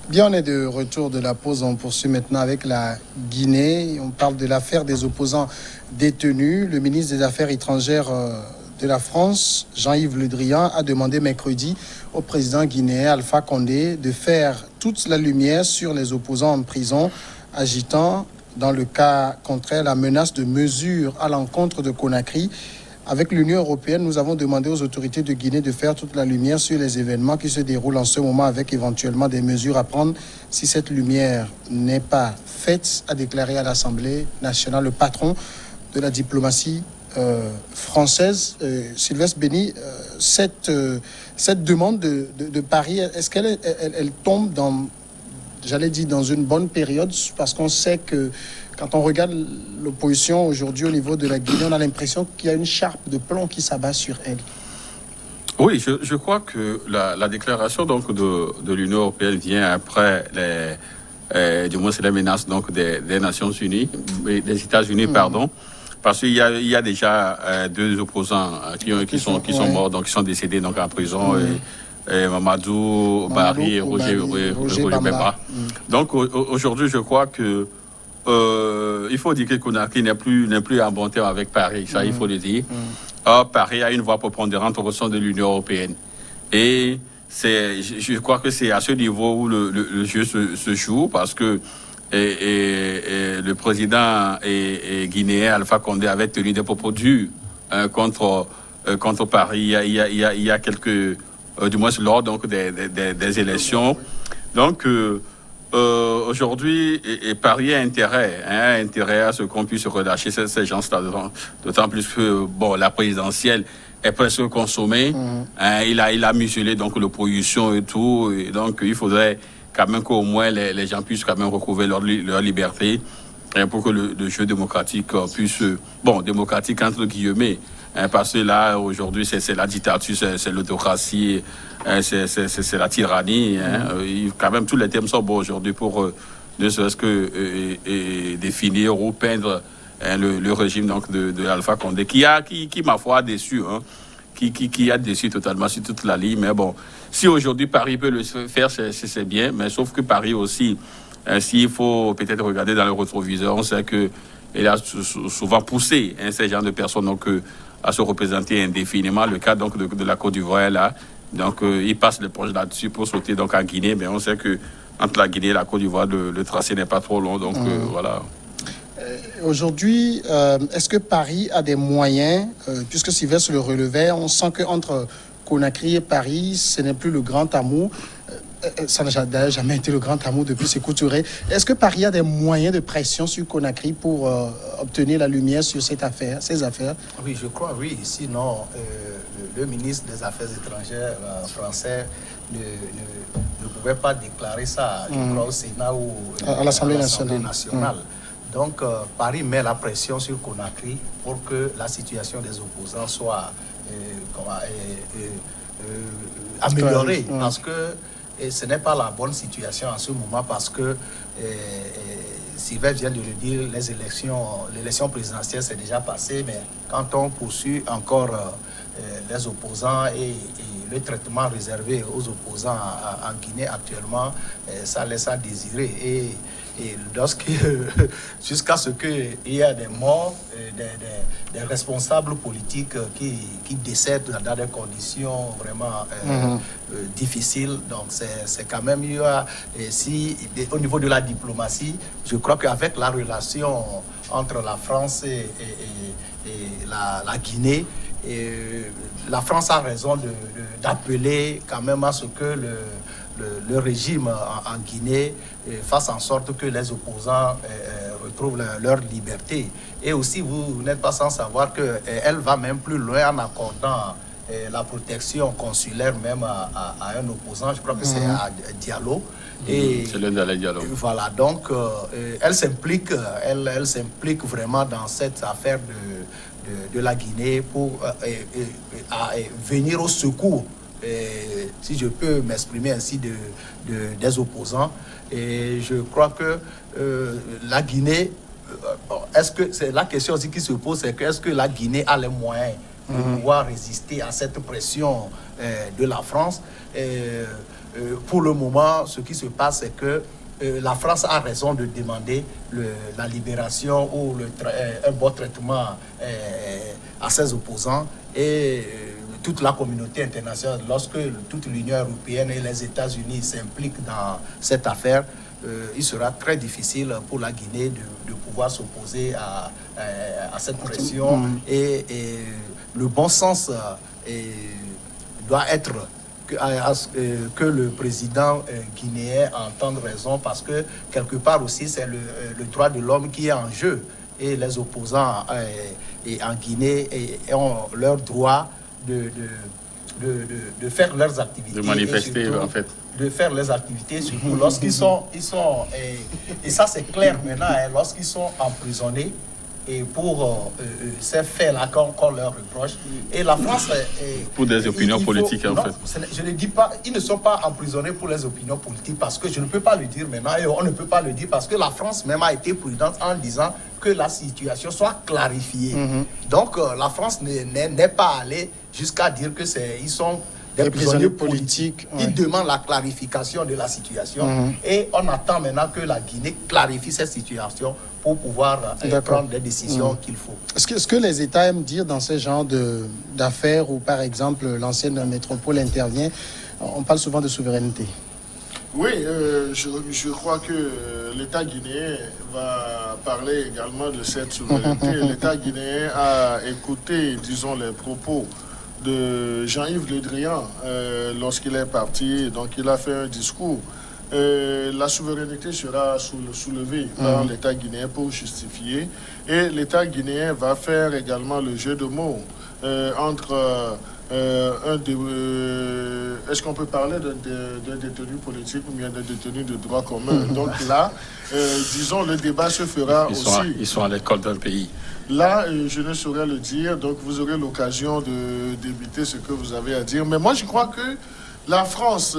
Bien, on est de retour de la pause. On poursuit maintenant avec la Guinée. On parle de l'affaire des opposants détenus. Le ministre des Affaires étrangères de la France, Jean-Yves Le Drian, a demandé mercredi au président guinéen Alpha Condé de faire toute la lumière sur les opposants en prison, agitant, dans le cas contraire, la menace de mesures à l'encontre de Conakry. Avec l'Union européenne, nous avons demandé aux autorités de Guinée de faire toute la lumière sur les événements qui se déroulent en ce moment, avec éventuellement des mesures à prendre si cette lumière n'est pas faite, a déclaré à l'Assemblée nationale le patron de la diplomatie française, Sylvestre Béni. Cette demande de Paris, est-ce qu'elle elle tombe dans, j'allais dire, dans une bonne période, parce qu'on sait que quand on regarde l'opposition aujourd'hui au niveau de la Guinée, on a l'impression qu'il y a une charpe de plomb qui s'abat sur elle. Oui, je crois que la déclaration donc, de l'Union européenne vient après du moins c'est la menace donc, des Nations Unies, des États-Unis, pardon, parce qu'il y a déjà deux opposants qui sont morts, donc qui sont décédés donc, en prison. Et Mamadou Barry et Roger Bemba. Donc aujourd'hui, je crois que il faut dire que Conakry n'est plus en bon terme avec Paris, ça il faut le dire. Or, Paris a une voix prépondérante au sein de l'Union européenne. Et je crois que c'est à ce niveau où le jeu se joue, parce que le président guinéen Alpha Condé avait tenu des propos durs contre Paris il y a quelques... du moins lors donc, des élections. Donc, aujourd'hui, Paris a intérêt à ce qu'on puisse relâcher ces gens-là, d'autant plus que la présidentielle est presque consommée. Il a muselé donc l'opposition et tout. Et donc, il faudrait quand même qu'au moins les gens puissent quand même recouvrer leur liberté pour que le jeu démocratique puisse... démocratique entre guillemets. Parce que là, aujourd'hui, c'est la dictature, c'est l'autocratie, c'est la tyrannie. Quand même, tous les thèmes sont bons aujourd'hui pour ne serait-ce que définir ou peindre le régime donc, de Alpha Condé, qui ma foi, a déçu, qui a déçu totalement sur toute la ligne. Mais bon, si aujourd'hui Paris peut le faire, c'est bien. Mais sauf que Paris aussi, s'il faut peut-être regarder dans le rétroviseur, on sait qu'il a souvent poussé ces genres de personnes donc, à se représenter indéfiniment. Le cas donc de la Côte d'Ivoire là, donc il passe le projet là-dessus pour sauter donc en Guinée, mais on sait que entre la Guinée et la Côte d'Ivoire, le tracé n'est pas trop long, donc voilà. Aujourd'hui, est-ce que Paris a des moyens, puisque Sylvestre le relevait, on sent qu'entre Conakry et Paris, ce n'est plus le grand amour. Ça n'a d'ailleurs jamais été le grand amour depuis Sékou Touré. Est-ce que Paris a des moyens de pression sur Conakry pour obtenir la lumière sur ces affaires? Oui, je crois, oui. Sinon, le ministre des Affaires étrangères français ne pouvait pas déclarer ça, je crois, au Sénat ou à l'Assemblée nationale. Donc, Paris met la pression sur Conakry pour que la situation des opposants soit améliorée. Parce que ce n'est pas la bonne situation en ce moment, parce que Sylvestre vient de le dire, l'élection présidentielle s'est déjà passée, mais quand on poursuit encore les opposants et le traitement réservé aux opposants en Guinée actuellement, ça laisse à désirer. Et jusqu'à ce qu'il y ait des morts, des responsables politiques qui décèdent dans des conditions vraiment difficiles. Donc c'est quand même, au niveau de la diplomatie, je crois qu'avec la relation entre la France et la Guinée, la France a raison d'appeler quand même à ce que le régime en Guinée fasse en sorte que les opposants retrouvent leur liberté. Et aussi, vous n'êtes pas sans savoir qu'elle va même plus loin en accordant la protection consulaire même à un opposant. Je crois que c'est à Diallo. C'est l'un des Diallo. Voilà, donc elle s'implique vraiment dans cette affaire de la Guinée pour venir au secours, si je peux m'exprimer ainsi, des opposants. Et je crois que la Guinée, est-ce que c'est la question aussi qui se pose, c'est que est-ce que la Guinée a les moyens de pouvoir résister à cette pression de la France? pour le moment, ce qui se passe, c'est que la France a raison de demander la libération ou un bon traitement à ses opposants. Et toute la communauté internationale, lorsque toute l'Union européenne et les États-Unis s'impliquent dans cette affaire, il sera très difficile pour la Guinée de pouvoir s'opposer à cette pression. Et le bon sens doit être que le président guinéen entende raison, parce que quelque part aussi c'est le droit de l'homme qui est en jeu, et les opposants en Guinée ont leur droit de faire leurs activités, de manifester surtout, en fait, de faire les activités, surtout lorsqu'ils sont et ça c'est clair maintenant, lorsqu'ils sont emprisonnés et pour ces faits-là qu'on leur reproche. Et la France... pour des opinions politiques, en fait. Je ne dis pas, ils ne sont pas emprisonnés pour les opinions politiques, parce que je ne peux pas le dire maintenant, et on ne peut pas le dire, parce que la France même a été prudente en disant que la situation soit clarifiée. Donc la France n'est pas allée jusqu'à dire que ils sont des prisonniers politiques. Ils demandent la clarification de la situation. Et on attend maintenant que la Guinée clarifie cette situation pour pouvoir prendre les décisions qu'il faut. Est-ce que les États aiment dire dans ce genre d'affaires où, par exemple, l'ancienne métropole intervient, on parle souvent de souveraineté? Oui, je crois que l'État guinéen va parler également de cette souveraineté. L'État guinéen a écouté, disons, les propos de Jean-Yves Le Drian lorsqu'il est parti. Donc il a fait un discours. La souveraineté sera soulevée par l'État guinéen pour justifier, et l'État guinéen va faire également le jeu de mots entre est-ce qu'on peut parler d'un détenu politique ou bien d'un détenu de droit commun? Donc là, disons, le débat se fera aussi. Ils sont à l'école d'un pays. Là, je ne saurais le dire, donc vous aurez l'occasion d'éviter ce que vous avez à dire. Mais moi, je crois que la France,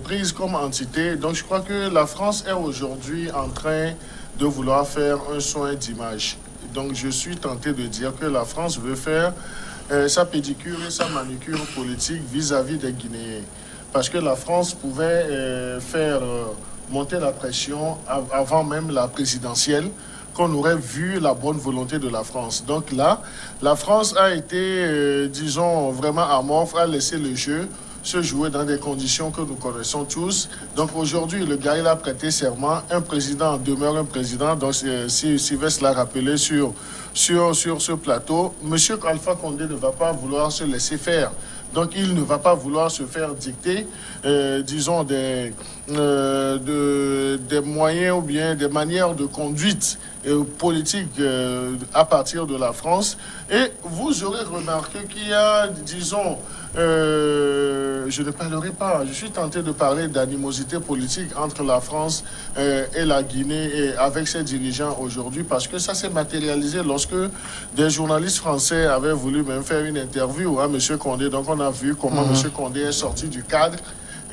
prise comme entité, donc je crois que la France est aujourd'hui en train de vouloir faire un soin d'image. Donc je suis tenté de dire que la France veut faire sa pédicure et sa manucure politique vis-à-vis des Guinéens. Parce que la France pouvait faire monter la pression avant même la présidentielle, qu'on aurait vu la bonne volonté de la France. Donc là, la France a été, disons, vraiment amorphe, a laissé le jeu se jouer dans des conditions que nous connaissons tous. Donc aujourd'hui, le gars, il a prêté serment. Un président demeure un président. Donc si Sylvestre l'a rappelé sur ce plateau, M. Alpha Condé ne va pas vouloir se laisser faire. Donc il ne va pas vouloir se faire dicter, disons, des moyens ou bien des manières de conduite politique à partir de la France. Et vous aurez remarqué qu'il y a, disons, je ne parlerai pas, je suis tenté de parler d'animosité politique entre la France et la Guinée et avec ses dirigeants aujourd'hui, parce que ça s'est matérialisé lorsque des journalistes français avaient voulu même faire une interview à M. Condé. Donc on a vu comment M. Condé est sorti du cadre,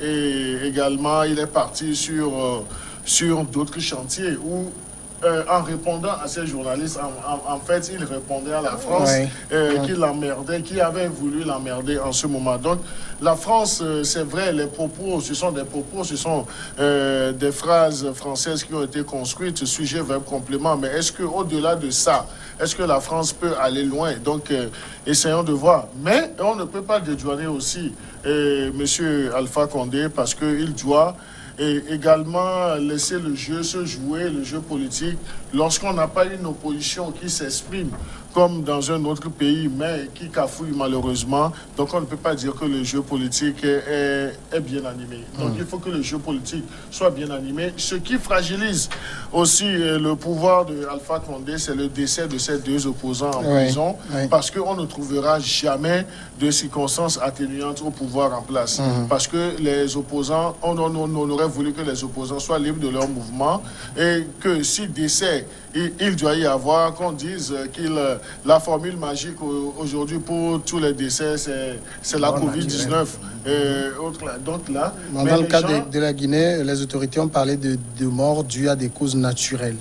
et également il est parti sur d'autres chantiers où en répondant à ces journalistes, en fait, il répondait à la France qui l'emmerdait, qui avait voulu l'emmerder en ce moment. Donc, la France, c'est vrai, les propos, ce sont des propos, ce sont des phrases françaises qui ont été construites, sujet, verbe, complément. Mais est-ce qu'au-delà de ça, est-ce que la France peut aller loin? Donc, essayons de voir. Mais on ne peut pas dédouaner aussi M. Alpha Condé, parce qu'il doit et également laisser le jeu se jouer, le jeu politique, lorsqu'on n'a pas une opposition qui s'exprime comme dans un autre pays, mais qui cafouille malheureusement. Donc on ne peut pas dire que le jeu politique est bien animé. Donc il faut que le jeu politique soit bien animé. Ce qui fragilise aussi le pouvoir de Alpha Condé, c'est le décès de ces deux opposants en prison, parce qu'on ne trouvera jamais de circonstances atténuantes au pouvoir en place. Parce que les opposants, on aurait voulu que les opposants soient libres de leur mouvement, et que si décès il doit y avoir, qu'on dise qu'ils la formule magique aujourd'hui pour tous les décès, c'est la Covid-19. Donc là, dans le cas de la Guinée, les autorités ont parlé de morts dues à des causes naturelles.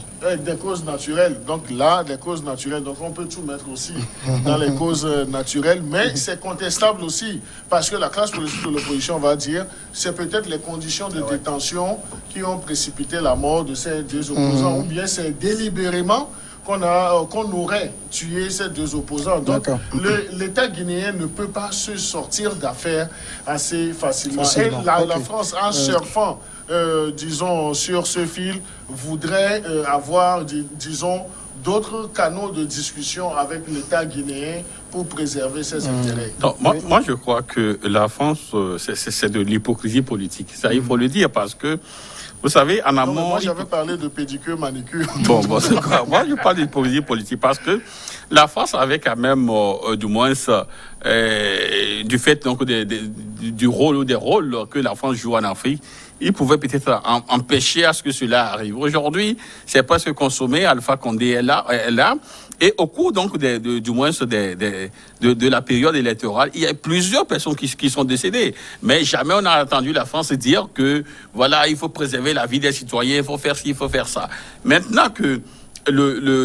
Des causes naturelles. Donc là, des causes naturelles. Donc on peut tout mettre aussi dans les causes naturelles. Mais c'est contestable aussi. Parce que la classe politique de l'opposition va dire c'est peut-être les conditions de détention qui ont précipité la mort de ces deux opposants. Ou bien c'est délibérément qu'on aurait tué ces deux opposants. Donc l'État guinéen ne peut pas se sortir d'affaires assez facilement. Et la France, en surfant disons, sur ce fil, voudrait avoir, disons, d'autres canaux de discussion avec l'État guinéen pour préserver ses intérêts. Donc, moi, je crois que la France, c'est de l'hypocrisie politique. Ça, il faut le dire, parce que, vous savez, en amont... Moi, j'avais parlé de pédicure, manicure. Bon, c'est quoi? Moi, je parle d'hypocrisie politique parce que la France avait quand même, du moins, du fait donc, du rôle ou des rôles que la France joue en Afrique, il pouvait peut-être empêcher à ce que cela arrive. Aujourd'hui, c'est presque consommé. Alpha Condé est là. Et au cours donc du moins de la période électorale, il y a plusieurs personnes qui sont décédées. Mais jamais on a entendu la France dire que voilà, il faut préserver la vie des citoyens, il faut faire ci, il faut faire ça. Maintenant que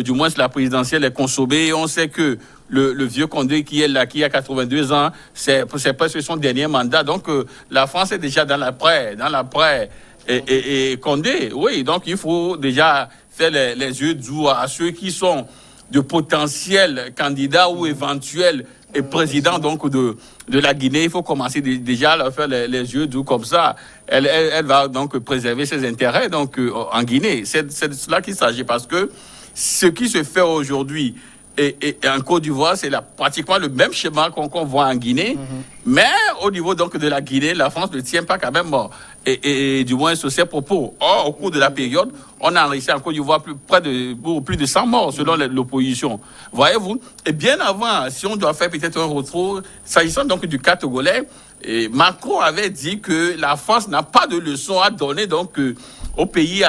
du moins la présidentielle est consommée, on sait que le vieux Condé qui est là, qui a 82 ans, c'est presque son dernier mandat. Donc la France est déjà dans l'après et Condé. Oui, donc il faut déjà faire les yeux doux à ceux qui sont de potentiels candidats ou éventuels présidents donc de la Guinée. Il faut commencer déjà à leur faire les yeux doux comme ça. Elle va donc préserver ses intérêts donc en Guinée. C'est de cela qu'il s'agit, parce que ce qui se fait aujourd'hui et en Côte d'Ivoire, c'est pratiquement le même schéma qu'on voit en Guinée. Mais au niveau donc de la Guinée, la France ne tient pas quand même et du moins sur ses propos. Or, au cours de la période, on a enregistré en Côte d'Ivoire plus de 100 morts selon l'opposition. Voyez-vous? Et bien avant, si on doit faire peut-être un retour, s'agissant donc du cas togolais, Macron avait dit que la France n'a pas de leçon à donner donc aux pays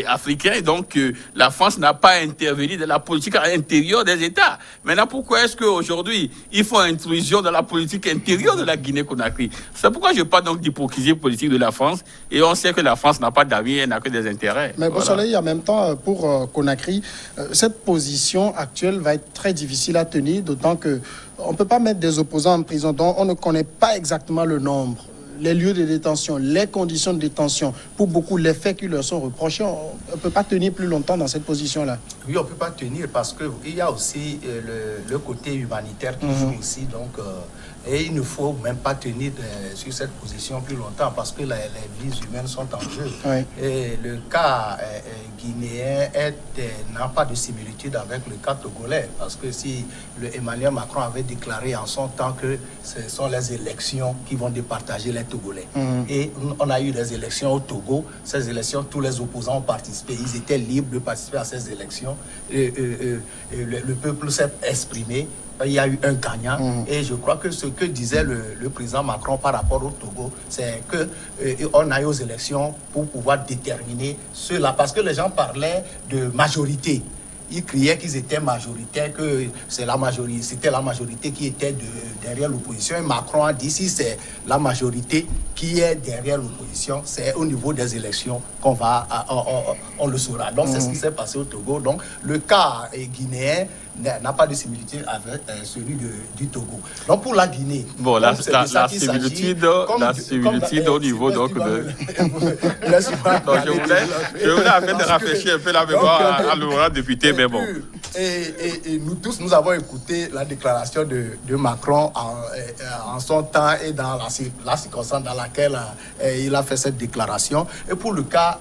africains. Donc, la France n'a pas intervenu dans la politique intérieure des États. Maintenant, pourquoi est-ce qu'aujourd'hui, ils font intrusion dans la politique intérieure de la Guinée-Conakry? C'est pourquoi je parle donc d'hypocrisie politique de la France. Et on sait que la France n'a pas d'amis, elle n'a que des intérêts. Mais voilà. Soleil, en même temps, pour Conakry, cette position actuelle va être très difficile à tenir, d'autant que on ne peut pas mettre des opposants en prison dont on ne connaît pas exactement le nombre, les lieux de détention, les conditions de détention, pour beaucoup, les faits qui leur sont reprochés. On ne peut pas tenir plus longtemps dans cette position-là. Oui, on ne peut pas tenir parce qu'il y a aussi le côté humanitaire qui joue aussi. Donc, et il ne faut même pas tenir sur cette position plus longtemps parce que les vies humaines sont en jeu. Oui. Et le cas guinéen n'a pas de similitude avec le cas togolais, parce que si Emmanuel Macron avait déclaré en son temps que ce sont les élections qui vont départager les Togolais. Et on a eu des élections au Togo. Ces élections, tous les opposants ont participé. Ils étaient libres de participer à ces élections. Le peuple s'est exprimé. Il y a eu un gagnant. Et je crois que ce que disait le président Macron par rapport au Togo, c'est qu'on aille aux élections pour pouvoir déterminer cela. Parce que les gens parlaient de majorité. Ils criaient qu'ils étaient majoritaires, que c'était la majorité qui était derrière l'opposition. Et Macron a dit, si c'est la majorité qui est derrière l'opposition, c'est au niveau des élections qu'on on le saura. Donc c'est ce qui s'est passé au Togo. Donc le cas guinéen n'a pas de similitude avec celui du Togo. Donc pour la Guinée, bon, la similitude au niveau donc de... je voulais en fait rafraîchir un peu la mémoire à l'honorable député, mais bon. Et nous tous, nous avons écouté la déclaration de Macron en son temps et dans la circonstance dans laquelle il a fait cette déclaration. Et pour le cas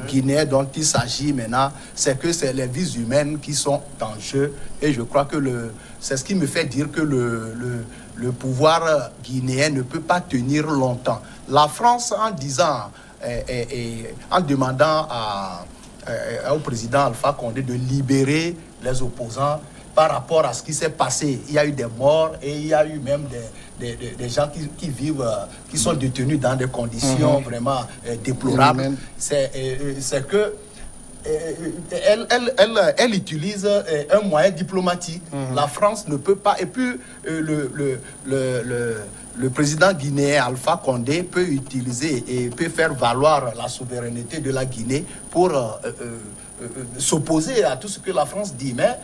guinéen dont il s'agit maintenant, c'est que c'est les vies humaines qui sont en jeu. Et je crois que c'est ce qui me fait dire que le pouvoir guinéen ne peut pas tenir longtemps. La France, en disant, en demandant au président Alpha Condé de libérer les opposants par rapport à ce qui s'est passé. Il y a eu des morts et il y a eu même des gens qui vivent, qui sont détenus dans des conditions vraiment déplorables. C'est que elle utilise un moyen diplomatique. La France ne peut pas. Et puis, le président guinéen Alpha Condé peut utiliser et peut faire valoir la souveraineté de la Guinée pour s'opposer à tout ce que la France dit. Mais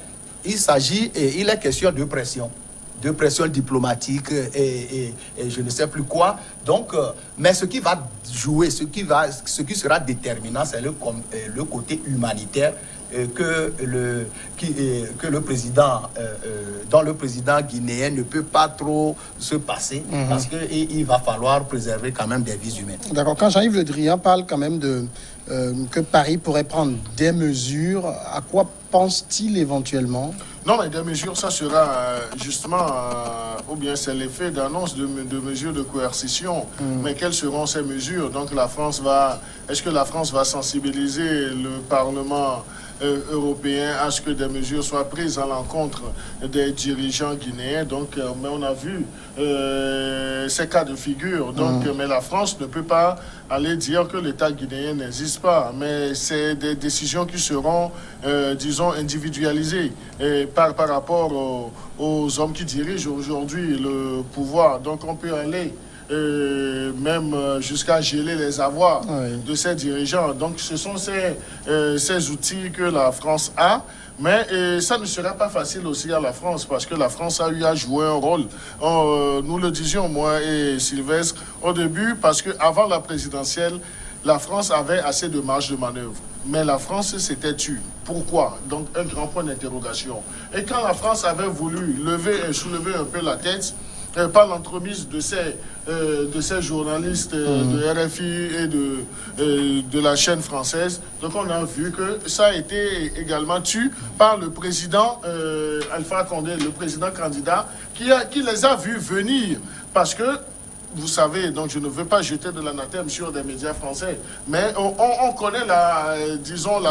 il est question de pression diplomatique et je ne sais plus quoi. Donc, mais ce qui va jouer, ce qui sera déterminant, c'est le côté humanitaire que le président, dont le président guinéen ne peut pas trop se passer parce qu'il va falloir préserver quand même des vies humaines. D'accord. Quand Jean-Yves Le Drian parle quand même que Paris pourrait prendre des mesures, à quoi pense-t-il éventuellement? Non, mais des mesures, ça sera justement, ou bien c'est l'effet d'annonce de mesures de coercition. Mais quelles seront ces mesures? Donc est-ce que la France va sensibiliser le Parlement européen à ce que des mesures soient prises à l'encontre des dirigeants guinéens? Donc, mais on a vu ces cas de figure. Donc, mais la France ne peut pas aller dire que l'État guinéen n'existe pas. Mais c'est des décisions qui seront, disons, individualisées par rapport aux hommes qui dirigent aujourd'hui le pouvoir. Donc, on peut aller même jusqu'à geler les avoirs de ces dirigeants. Donc, ce sont ces outils que la France a. Mais ça ne sera pas facile aussi à la France parce que la France a eu à jouer un rôle. Nous le disions, moi et Sylvestre, au début, parce qu'avant la présidentielle, la France avait assez de marge de manœuvre. Mais la France s'était tue. Pourquoi? Donc, un grand point d'interrogation. Et quand la France avait voulu soulever un peu la tête, par l'entremise de ces journalistes de RFI et de la chaîne française. Donc on a vu que ça a été également tué par le président Alpha Condé, le président candidat, qui les a vus venir. Parce que, vous savez, donc je ne veux pas jeter de l'anathème sur des médias français, mais on connaît la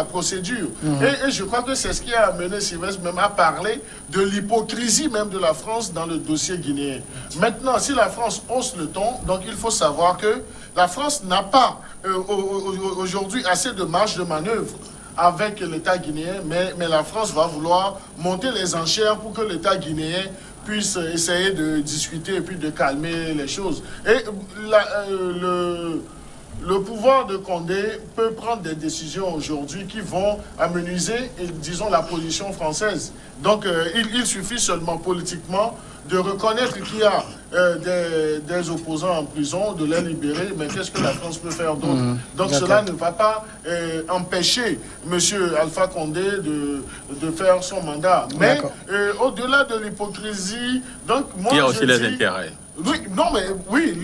procédure. Et je crois que c'est ce qui a amené Sylvestre même à parler de l'hypocrisie même de la France dans le dossier guinéen. Maintenant, si la France hausse le ton, donc il faut savoir que la France n'a pas aujourd'hui assez de marge de manœuvre avec l'État guinéen, mais la France va vouloir monter les enchères pour que l'État guinéen puisse essayer de discuter et puis de calmer les choses. Et le pouvoir de Condé peut prendre des décisions aujourd'hui qui vont amenuiser, disons, la position française. Donc, il suffit seulement politiquement de reconnaître qu'il y a des opposants en prison, de les libérer, mais qu'est-ce que la France peut faire d'autre? Donc cela ne va pas empêcher M. Alpha Condé de faire son mandat. Mais au-delà de l'hypocrisie, donc moi, il y a aussi les intérêts. Oui,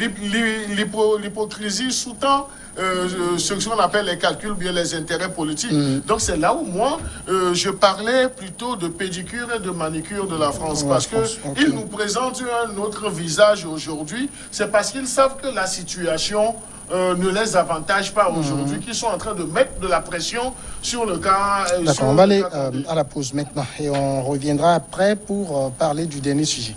l'hypocrisie sous-tend ce qu'on appelle les calculs, bien les intérêts politiques. Donc c'est là où moi, je parlais plutôt de pédicure et de manicure de la France. Parce qu'ils nous présentent un autre visage aujourd'hui. C'est parce qu'ils savent que la situation ne les avantage pas aujourd'hui, qu'ils sont en train de mettre de la pression sur le cas. D'accord, on va aller à la pause maintenant et on reviendra après pour parler du dernier sujet.